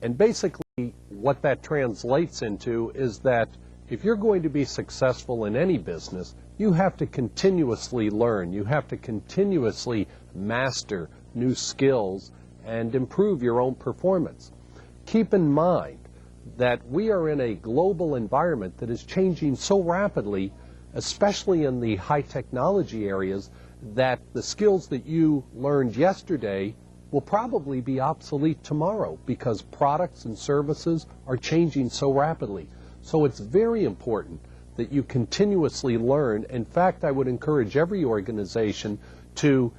And basically what that translates into is that if you're going to be successful in any business, you have to continuously learn. You have to continuously master new skills and improve your own performance. Keep in mind that we are in a global environment that is changing so rapidly, especially in the high technology areas, that the skills that you learned yesterday will probably be obsolete tomorrow because products and services are changing so rapidly. So it's very important that you continuously learn. In fact, I would encourage every organization to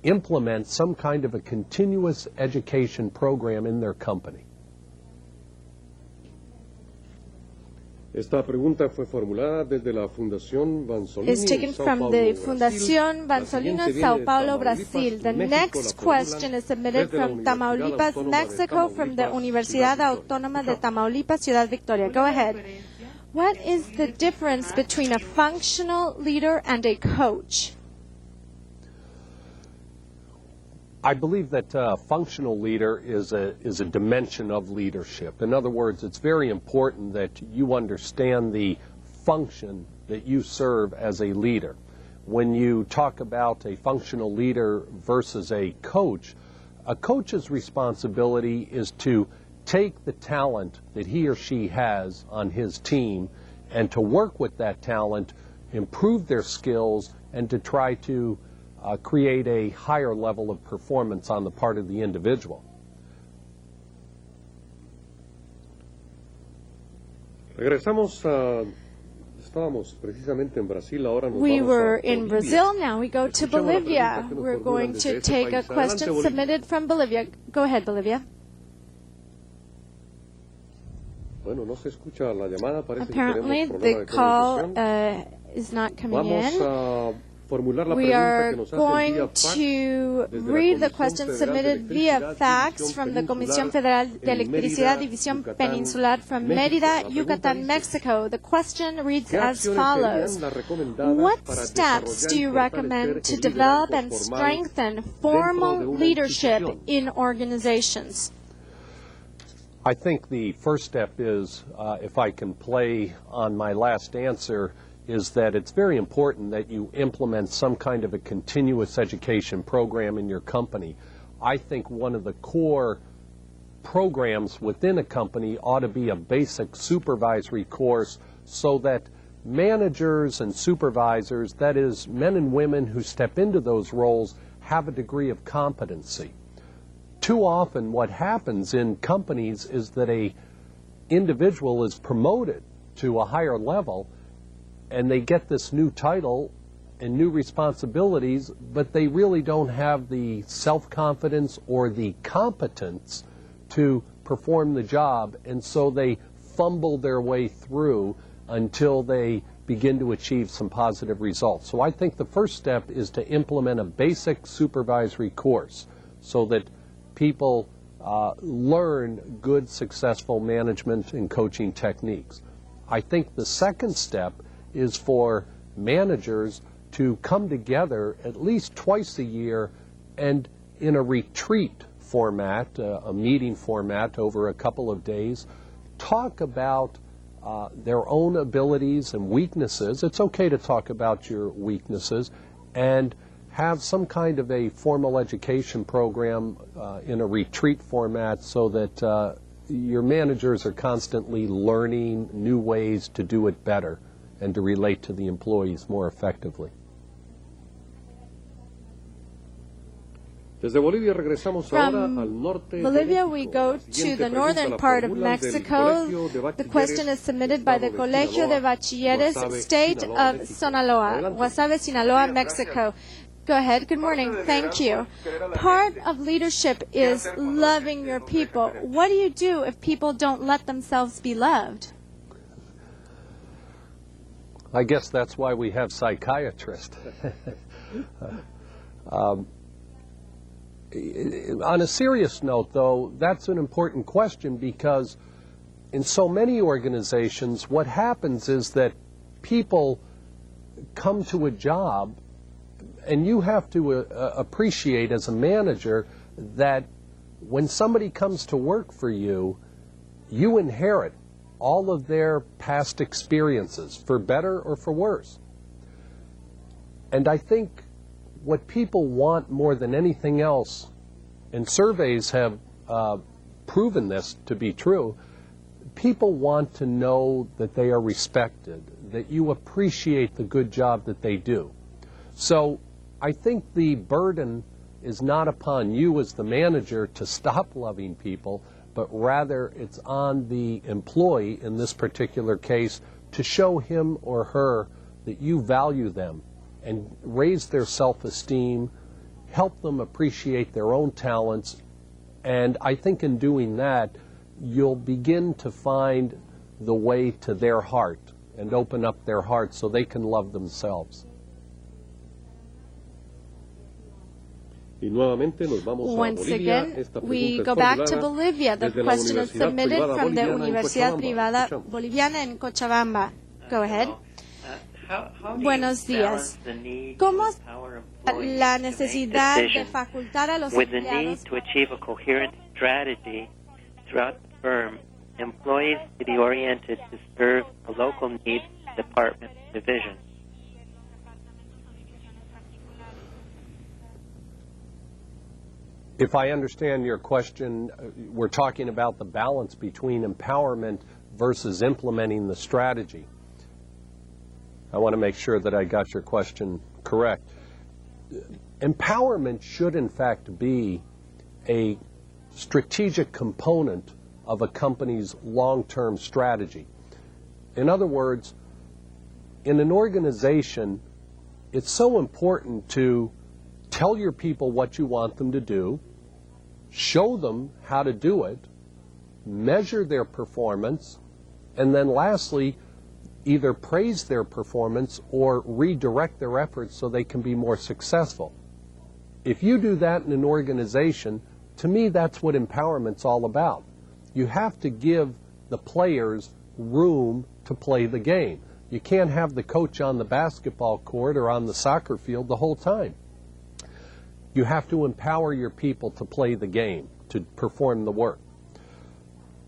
implement some kind of a continuous education program in their company. Esta pregunta fue formulada desde la Fundación Vanzolini. Is taken from the Fundación Vanzolini, Sao Paulo, Brazil. The next question is submitted from Tamaulipas, Mexico, from the Universidad Autónoma de Tamaulipas, Ciudad Victoria. Go ahead. What is the difference between a functional leader and a coach? I believe that a functional leader is a dimension of leadership. In other words, it's very important that you understand the function that you serve as a leader. When you talk about a functional leader versus a coach's responsibility is to take the talent that he or she has on his team and to work with that talent, improve their skills, and to try to create a higher level of performance on the part of the individual. Regresamos a... Estábamos precisamente en Brasil, ahora nos We vamos were a in Brazil, now we go to Bolivia. We're going to take a question submitted from Bolivia. Go ahead, Bolivia. Bueno, no se escucha la llamada, parece Apparently, que tenemos the problema de call comunicación. is not coming Vamos in. a formular la We pregunta are que nos hacen going vía fax to desde la read the Comisión question Federal de submitted via Electricidad, fax División from the Comisión Peninsular Federal de en Electricidad, Mérida, División Yucatán, Peninsular from México. Mérida, La pregunta Yucatan, dice, Mexico. The question reads ¿qué as acciones follows. serían las recomendadas What para steps do you desarrollar y recommend fortalecer to el develop liderazgo and formal strengthen dentro de formal una leadership institución? in organizations? I think the first step is, if I can play on my last answer, is that it's very important that you implement some kind of a continuous education program in your company. I think one of the core programs within a company ought to be a basic supervisory course so that managers and supervisors, that is, men and women who step into those roles, have a degree of competency. Too often what happens in companies is that an individual is promoted to a higher level and they get this new title and new responsibilities, but they really don't have the self-confidence or the competence to perform the job, and so they fumble their way through until they begin to achieve some positive results. So I think the first step is to implement a basic supervisory course so that people learn good, successful management and coaching techniques. I think the second step is for managers to come together at least twice a year and in a retreat format, a meeting format over a couple of days, talk about their own abilities and weaknesses. It's okay to talk about your weaknesses, and have some kind of a formal education program in a retreat format so that your managers are constantly learning new ways to do it better and to relate to the employees more effectively. Desde Bolivia regresamos ahora al norte de Bolivia, México. we go La to siguiente the pregunta northern la part of formulan del Mexico. Colegio de The question is submitted by the Colegio de Bachilleres, State of Sinaloa, Guasave, Sinaloa, Mexico. Go ahead. Good morning. Thank you. Part of leadership is loving your people. What do you do if people don't let themselves be loved? I guess that's why we have psychiatrists. On a serious note, though, that's an important question because in so many organizations, what happens is that people come to a job, and you have to appreciate as a manager that when somebody comes to work for you, you inherit all of their past experiences, for better or for worse. And I think what people want more than anything else, and surveys have proven this to be true, people want to know that they are respected, that you appreciate the good job that they do. So I think the burden is not upon you as the manager to stop loving people, but rather it's on the employee in this particular case to show him or her that you value them and raise their self-esteem, help them appreciate their own talents, and I think in doing that you'll begin to find the way to their heart and open up their heart so they can love themselves. Once again, we go back to Bolivia. The question is submitted from the Universidad Privada Boliviana en Cochabamba. Go ahead. Buenos días. ¿Cómo la necesidad de facultar a los empleados to achieve a coherent strategy throughout the firm, employees to be oriented to serve a local needs department division? If I understand your question, we're talking about the balance between empowerment versus implementing the strategy. I want to make sure that I got your question correct. Empowerment should in fact be a strategic component of a company's long-term strategy. In other words, in an organization, it's so important to tell your people what you want them to do, show them how to do it, measure their performance, and then lastly, either praise their performance or redirect their efforts so they can be more successful. If you do that in an organization, to me that's what empowerment's all about. You have to give the players room to play the game. You can't have the coach on the basketball court or on the soccer field the whole time. You have to empower your people to play the game, to perform the work.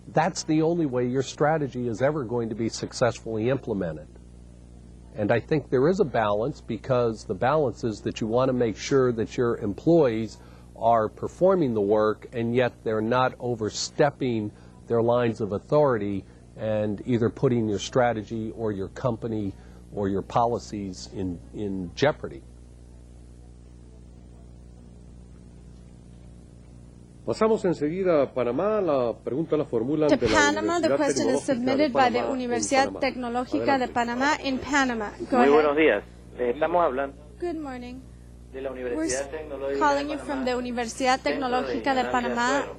That's the only way your strategy is ever going to be successfully implemented. And I think there is a balance, because the balance is that you want to make sure that your employees are performing the work and yet they're not overstepping their lines of authority and either putting your strategy or your company or your policies in jeopardy. Pasamos enseguida a Panamá. La pregunta la formulan to de la Panama? The Universidad question is Tecnológica submitted de by the Panamá, en Universidad Panamá. Tecnológica de Adelante. Panamá in Panama. Go Muy ahead. buenos días. Estamos hablando Good morning. de la We're Universidad Tecnológica calling de you Panamá, from the Universidad Centro Tecnológica de Regional Panamá. Azuero.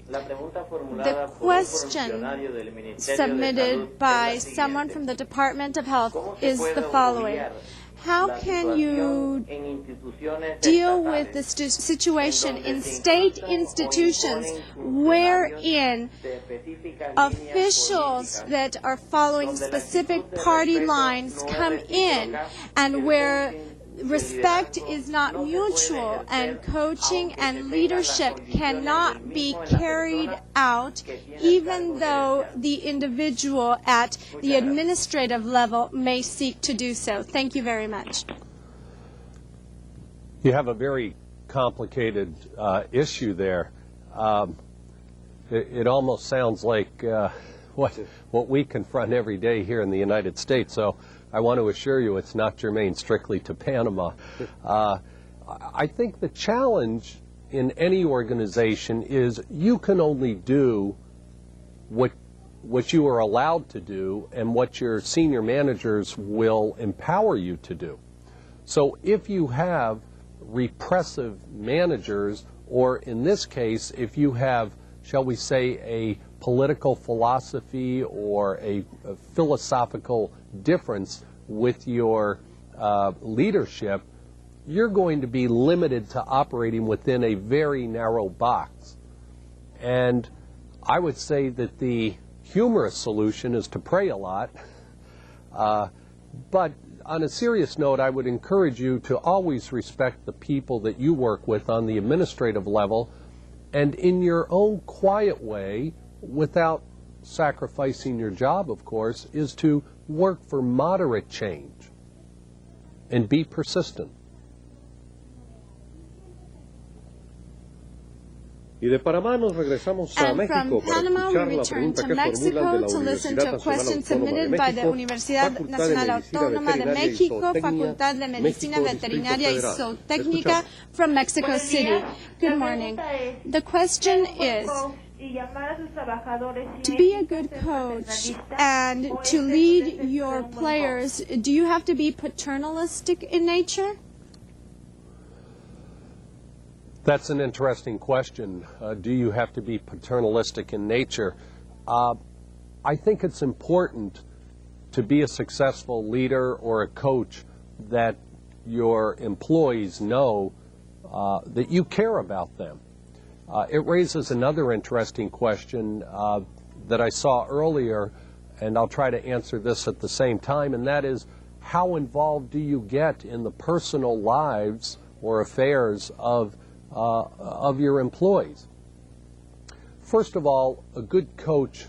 La pregunta formulada The por un question funcionario del Ministerio de submitted Salud by es la someone siguiente. from the Department of Health ¿Cómo se is puede the following. obviar How la can you situación en instituciones deal with the estatales situation en in donde se state imputan o institutions imponen funcionarios wherein de específicas líneas officials políticas, that are following donde la specific actitud de party respeto lines no es come in, recíproca, and el where coaching y el respect liderazgo is not no se puede mutual, and ejercer coaching aunque se and tengan las leadership condiciones cannot del be mismo en la carried persona out que tiene el even cargo though gerencial. the individual at the Muchas gracias. administrative level may seek to do so. Thank you very much. You have a very complicated issue there. It almost sounds like what we confront every day here in the United States. So I want to assure you it's not germane strictly to Panama. I think the challenge in any organization is you can only do what you are allowed to do and what your senior managers will empower you to do. So if you have repressive managers, or in this case, if you have, shall we say, a political philosophy or a philosophical difference with your leadership, you're going to be limited to operating within a very narrow box. And I would say that the humorous solution is to pray a lot, but on a serious note, I would encourage you to always respect the people that you work with on the administrative level and in your own quiet way, without sacrificing your job, of course, is to work for moderate change and be persistent. Y de Panamá nos regresamos a And México from para Panama, escuchar we la return pregunta to que formulan de Mexico la to listen Universidad to a Nacional question Autónoma de submitted by the México, Universidad Facultad de Nacional Medicina Autónoma de Veterinaria y México, Zootecnia, Facultad de Medicina México, Veterinaria y Distrito Federal. Zootecnica Escuchamos. from Mexico City. Good morning. The question is, to be a good coach and to lead your players, do you have to be paternalistic in nature? That's an interesting question. Do you have to be paternalistic in nature? I think it's important to be a successful leader or a coach that your employees know that you care about them. It raises another interesting question that I saw earlier, and I'll try to answer this at the same time, and that is, how involved do you get in the personal lives or affairs of your employees? First of all, a good coach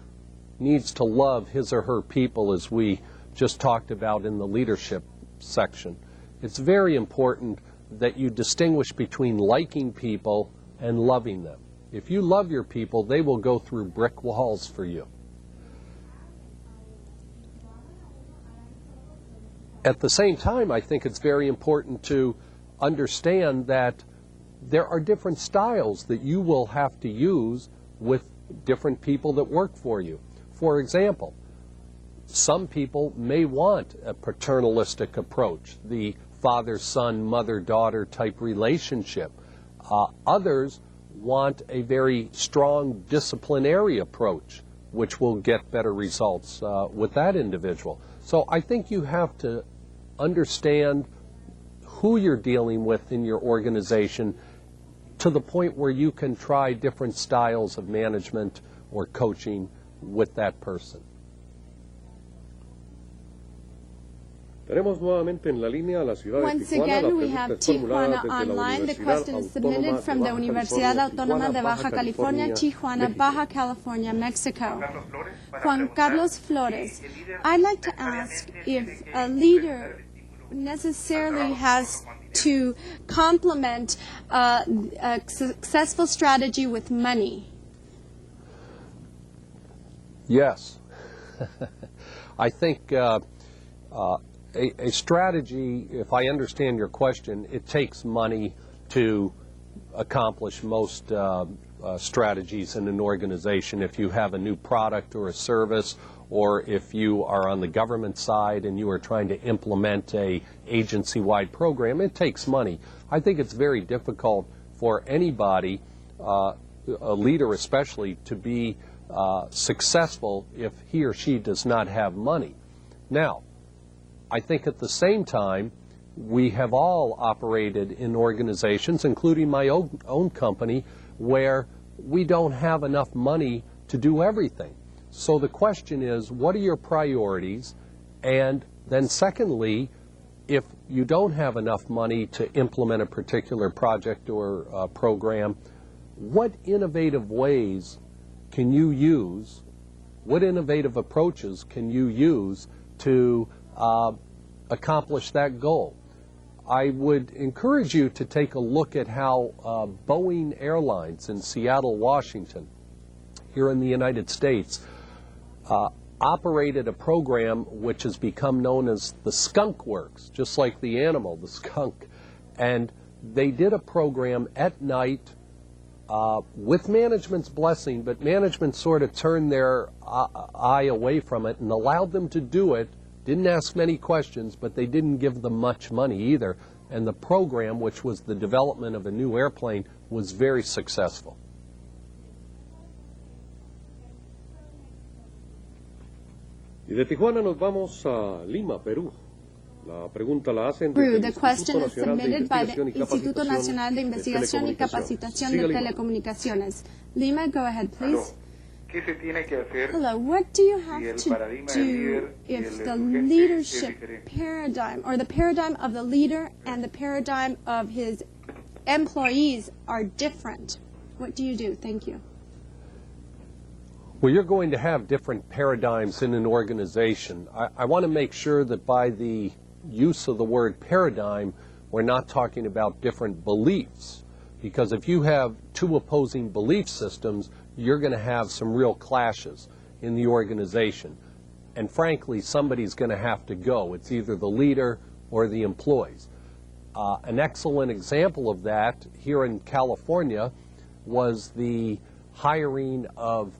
needs to love his or her people, as we just talked about in the leadership section. It's very important that you distinguish between liking people and loving them. If you love your people, they will go through brick walls for you. At the same time, I think it's very important to understand that there are different styles that you will have to use with different people that work for you. For example, some people may want a paternalistic approach, the father-son, mother-daughter type relationship. Others want a very strong disciplinary approach, which will get better results with that individual. So I think you have to understand who you're dealing with in your organization to the point where you can try different styles of management or coaching with that person. Tenemos nuevamente en la línea a la ciudad de Once Tijuana. again, La we pregunta have es formulada Tijuana desde la online. The Universidad question is submitted Autónoma from de the Baja Universidad California, Autónoma de Baja California, Tijuana, Baja California, Mexico. Juan Carlos Flores, I'd like to ask if a leader necessarily has to complement a successful strategy with money. Yes. I think a strategy, if I understand your question, it takes money to accomplish most strategies in an organization. If you have a new product or a service, or if you are on the government side and you are trying to implement a agency-wide program, it takes money. I think it's very difficult for anybody, a leader especially, to be successful if he or she does not have money. Now, I think at the same time, we have all operated in organizations, including my own company, where we don't have enough money to do everything. So the question is, what are your priorities? And then secondly, if you don't have enough money to implement a particular project or program, what innovative ways can you use, what innovative approaches can you use to accomplish that goal? I would encourage you to take a look at how Boeing Airlines in Seattle, Washington, here in the United States, operated a program which has become known as the Skunk Works, just like the animal, the skunk. And they did a program at night with management's blessing, but management sort of turned their eye away from it and allowed them to do it, didn't ask many questions, but they didn't give them much money either. And the program, which was the development of a new airplane, was very successful. Y de Tijuana nos vamos a Lima, Perú. La pregunta la hacen Peru. desde The el question Instituto is Nacional de submitted by the Investigación y Instituto Capacitación Nacional de Investigación y Capacitación de Siga, Lima. Telecomunicaciones. Lima, go ahead, please. ¿Qué se tiene que hacer? Hello, what do you Si have el to paradigma del do líder y if el the del urgente leadership es diferente? paradigm, or the paradigm of the leader and the paradigm of his employees are different? What do you do? Thank you. Well, you're going to have different paradigms in an organization. I want to make sure that by the use of the word paradigm, we're not talking about different beliefs. Because if you have two opposing belief systems, you're going to have some real clashes in the organization. And frankly, somebody's going to have to go. It's either the leader or the employees. An excellent example of that here in California was the hiring of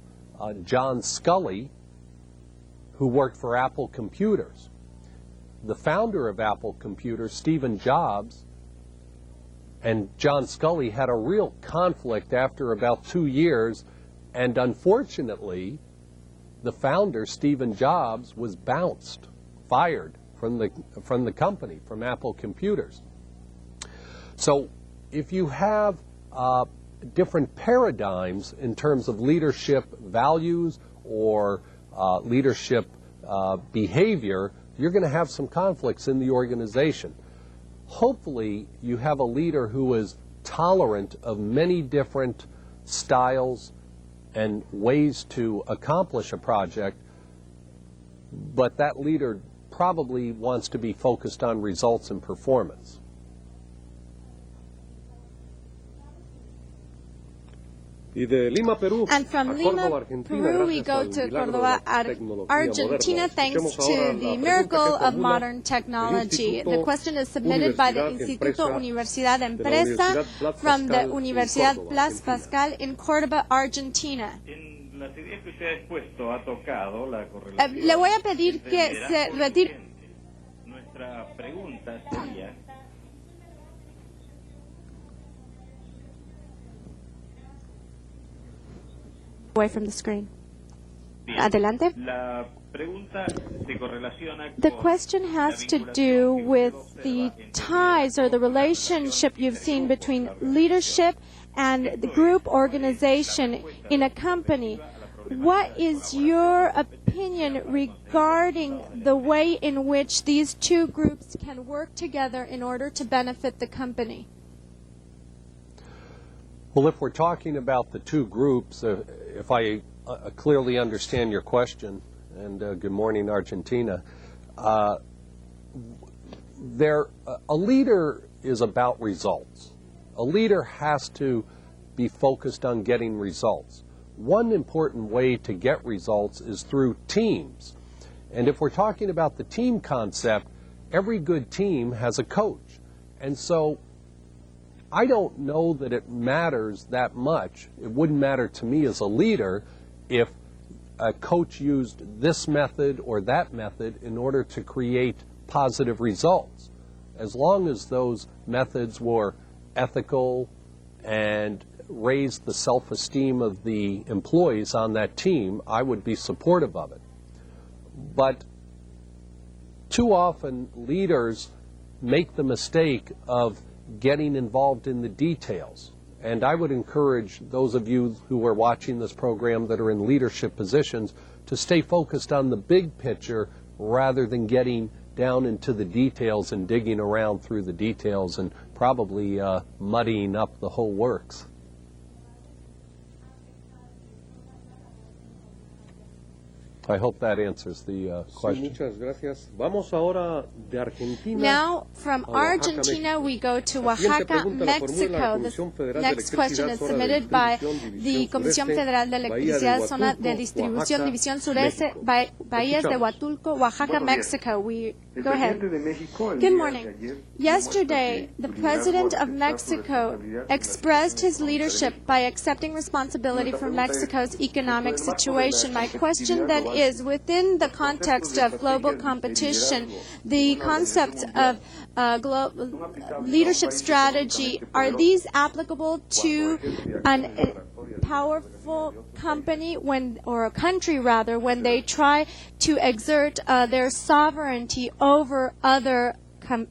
John Sculley, who worked for Apple Computers. The founder of Apple Computers, Stephen Jobs, and John Sculley had a real conflict after about 2 years, and unfortunately, the founder, Stephen Jobs, was fired from the company, from Apple Computers. So if you have different paradigms in terms of leadership values or leadership behavior, you're going to have some conflicts in the organization. Hopefully, you have a leader who is tolerant of many different styles and ways to accomplish a project, but that leader probably wants to be focused on results and performance. And from Lima, Peru, we go to Córdoba, Argentina, thanks to the miracle of modern technology. The question is submitted by the Instituto Universidad Empresa from the Universidad Blas Pascal in Córdoba, Argentina. Le voy a pedir que se retire. Nuestra pregunta sería: Away from the screen. Adelante. la pregunta se correlaciona The con question has to do with the ties or the relationship you've seen between leadership and the group organization in a company. What is your opinion regarding the way in which these two groups can work together in order to benefit the company? Well, if we're talking about the two groups, if I clearly understand your question, and good morning, Argentina, a leader is about results. A leader has to be focused on getting results. One important way to get results is through teams. And if we're talking about the team concept, every good team has a coach. And so I don't know that it matters that much. It wouldn't matter to me as a leader if a coach used this method or that method in order to create positive results. As long as those methods were ethical and raised the self-esteem of the employees on that team, I would be supportive of it. But too often leaders make the mistake of getting involved in the details. And I would encourage those of you who are watching this program that are in leadership positions to stay focused on the big picture rather than getting down into the details and digging around through the details and probably muddying up the whole works. I hope that answers the question. Muchas gracias. Vamos ahora de Argentina. Now, from Argentina, we go to Oaxaca, Mexico. The next question is submitted by the Comisión Federal de Electricidad, Zona de Distribución, División Sureste, Bahías de Huatulco, Oaxaca, Mexico. Go ahead. Good morning. Yesterday, the President of Mexico expressed his leadership by accepting responsibility for Mexico's economic situation. My question then is, within the context of global competition, the concepts of leadership strategy, are these applicable to a powerful company or a country rather, when they try to exert their sovereignty over other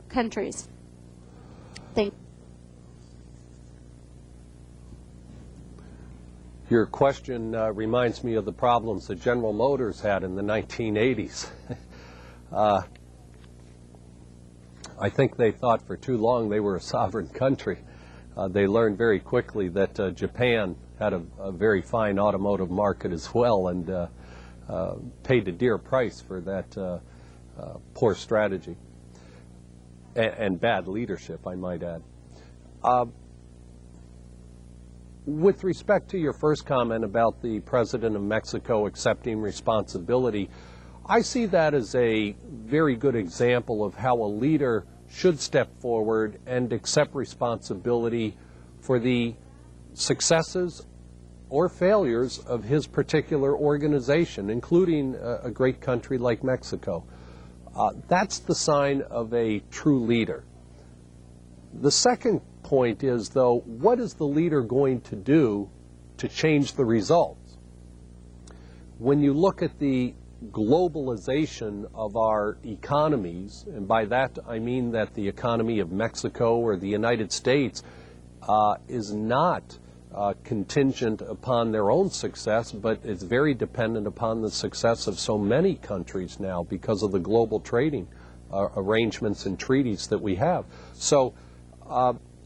countries? Thank you. Your question reminds me of the problems that General Motors had in the 1980s. I think they thought for too long they were a sovereign country. they learned very quickly that Japan had a very fine automotive market as well, and paid a dear price for that poor strategy and bad leadership, I might add. With respect to your first comment about the President of Mexico accepting responsibility, I see that as a very good example of how a leader should step forward and accept responsibility for the successes or failures of his particular organization, including a great country like Mexico. That's the sign of a true leader. The second point is, though, what is the leader going to do to change the results? When you look at the globalization of our economies, and by that I mean that the economy of Mexico or the United States is not contingent upon their own success, but it's very dependent upon the success of so many countries now because of the global trading arrangements and treaties that we have. So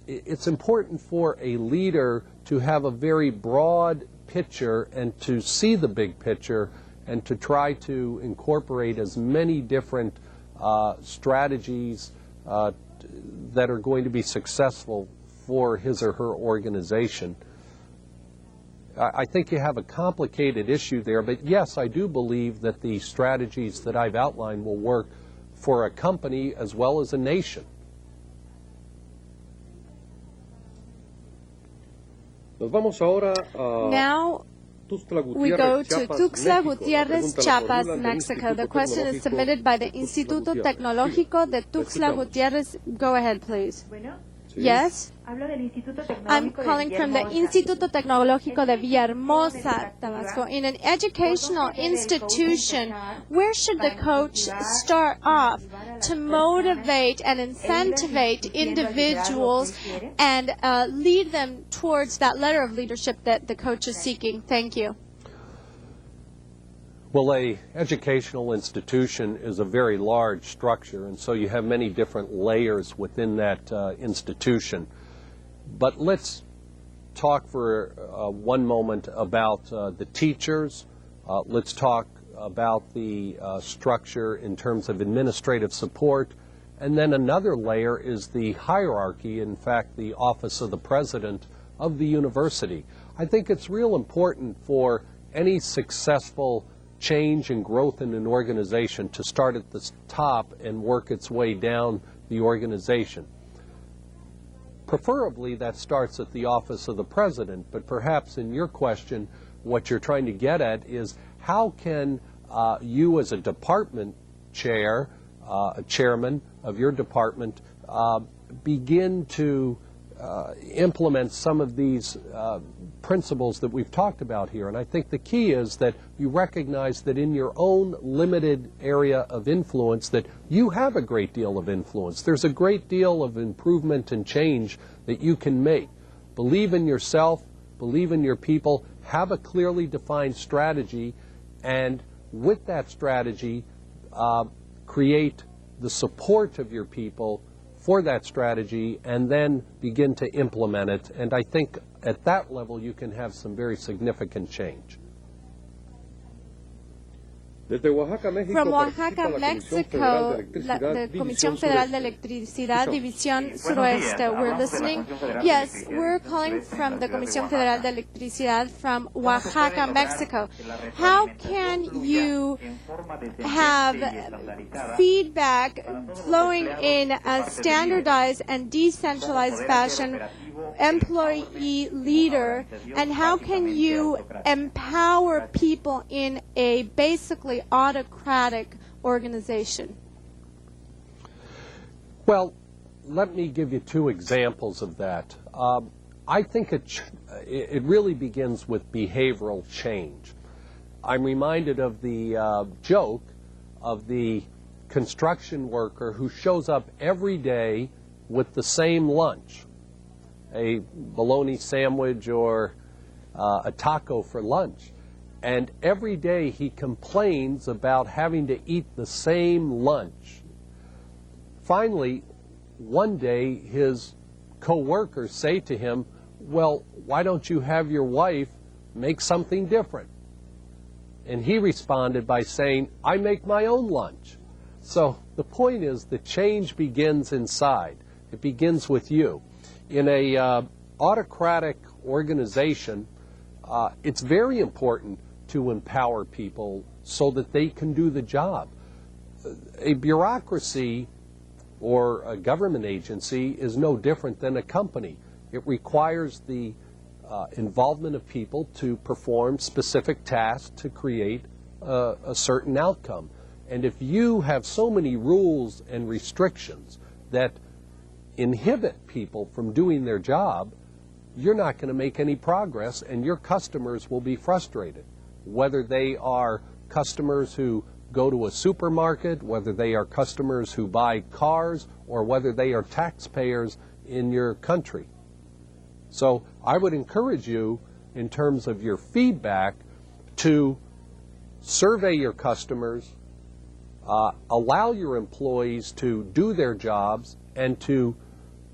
it's important for a leader to have a very broad picture and to see the big picture and to try to incorporate as many different strategies that are going to be successful for his or her organization. I think you have a complicated issue there, but yes, I do believe that the strategies that I've outlined will work for a company as well as a nation. Nos vamos ahora a Now we go to Tuxtla Gutiérrez, Chiapas, Mexico. The question is submitted by the Instituto Tecnológico de Tuxtla Gutiérrez. Go ahead, please. Yes? I'm calling from the Instituto Tecnológico de Villahermosa, Tabasco. In an educational institution, where should the coach start off to motivate and incentivize individuals and lead them towards that letter of leadership that the coach is seeking? Thank you. Well, an educational institution is a very large structure, and so you have many different layers within that institution. But let's talk for one moment about the teachers. Let's talk about the structure in terms of administrative support. And then another layer is the hierarchy, in fact, the office of the president of the university. I think it's real important for any successful change and growth in an organization to start at the top and work its way down the organization. Preferably that starts at the office of the president, but perhaps in your question what you're trying to get at is how can you as a department chair, a chairman of your department, begin to implement some of these principles that we've talked about here. And I think the key is that you recognize that in your own limited area of influence that you have a great deal of influence. There's a great deal of improvement and change that you can make. Believe in yourself, believe in your people, have a clearly defined strategy, and with that strategy, create the support of your people for that strategy and then begin to implement it. And I think at that level you can have some very significant change. From Oaxaca, Mexico, the Comisión Federal de Electricidad, División Suroeste. We're listening. Yes, we're calling from the Comisión Federal de Electricidad from Oaxaca, Mexico. How can you have feedback flowing in a standardized and decentralized fashion, employee leader, and how can you empower people in a basically autocratic organization? Well, let me give you two examples of that. I think it really begins with behavioral change. I'm reminded of the joke of the construction worker who shows up every day with the same lunch, a bologna sandwich or a taco for lunch. And every day he complains about having to eat the same lunch. Finally, one day his co-workers say to him, well, why don't you have your wife make something different? And he responded by saying, I make my own lunch. So the point is the change begins inside. It begins with you. In a autocratic organization, it's very important to empower people so that they can do the job. A bureaucracy or a government agency is no different than a company. It requires the involvement of people to perform specific tasks to create a certain outcome. And if you have so many rules and restrictions that inhibit people from doing their job, you're not going to make any progress, and your customers will be frustrated. Whether they are customers who go to a supermarket, whether they are customers who buy cars, or whether they are taxpayers in your country. So I would encourage you, in terms of your feedback, to survey your customers, allow your employees to do their jobs, and to,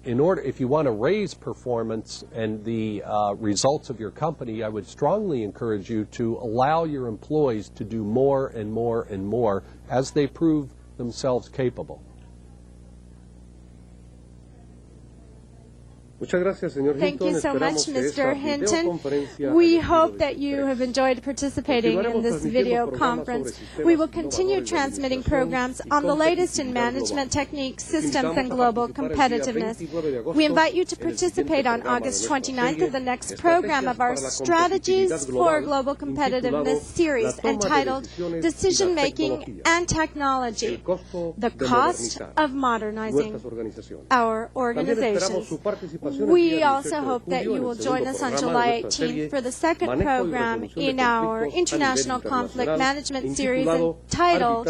if you want to raise performance and the results of your company, I would strongly encourage you to allow your employees to do more and more and more as they prove themselves capable. Thank you so much, Mr. Hinton. We hope that you have enjoyed participating in this video conference. We will continue transmitting programs on the latest in management techniques, systems, and global competitiveness. We invite you to participate on August 29th of the next program of our Strategies for Global Competitiveness series entitled Decision Making and Technology, the Cost of Modernizing Our Organizations. We also hope that you will join us on July 18th for the second program in our International Conflict Management series entitled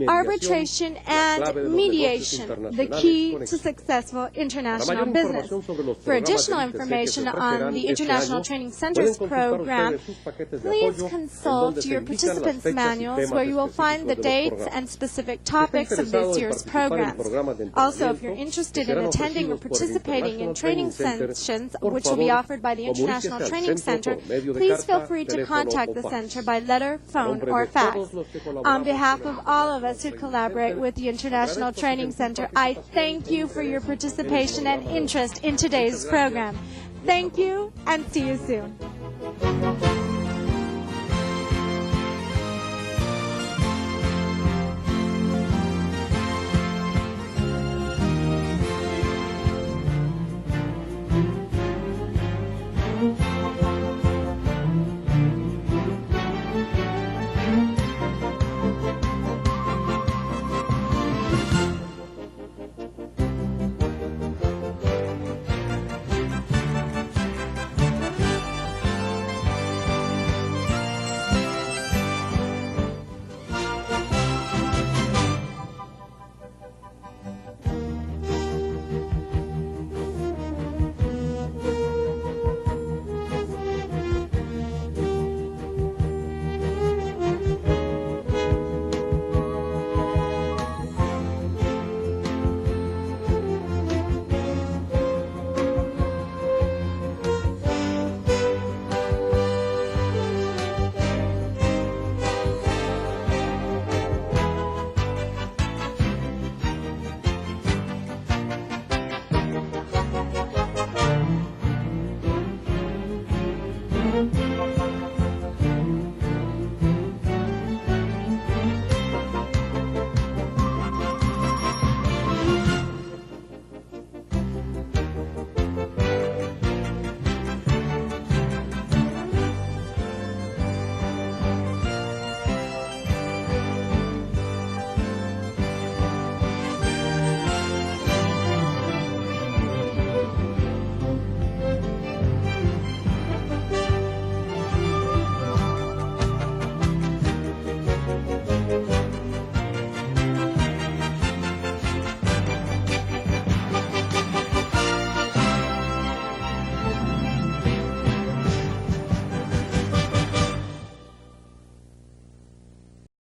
Arbitration and Mediation, the Key to Successful International Business. For additional information on the International Training Center's program, please consult your participants' manuals where you will find the dates and specific topics of this year's programs. Also, if you're interested in attending or participating in training sessions, which will be offered by the International Training Center, please feel free to contact the center by letter, phone, or fax. On behalf of all of us who collaborate with the International Training Center, I thank you for your participation and interest in today's program. Thank you, and see you soon.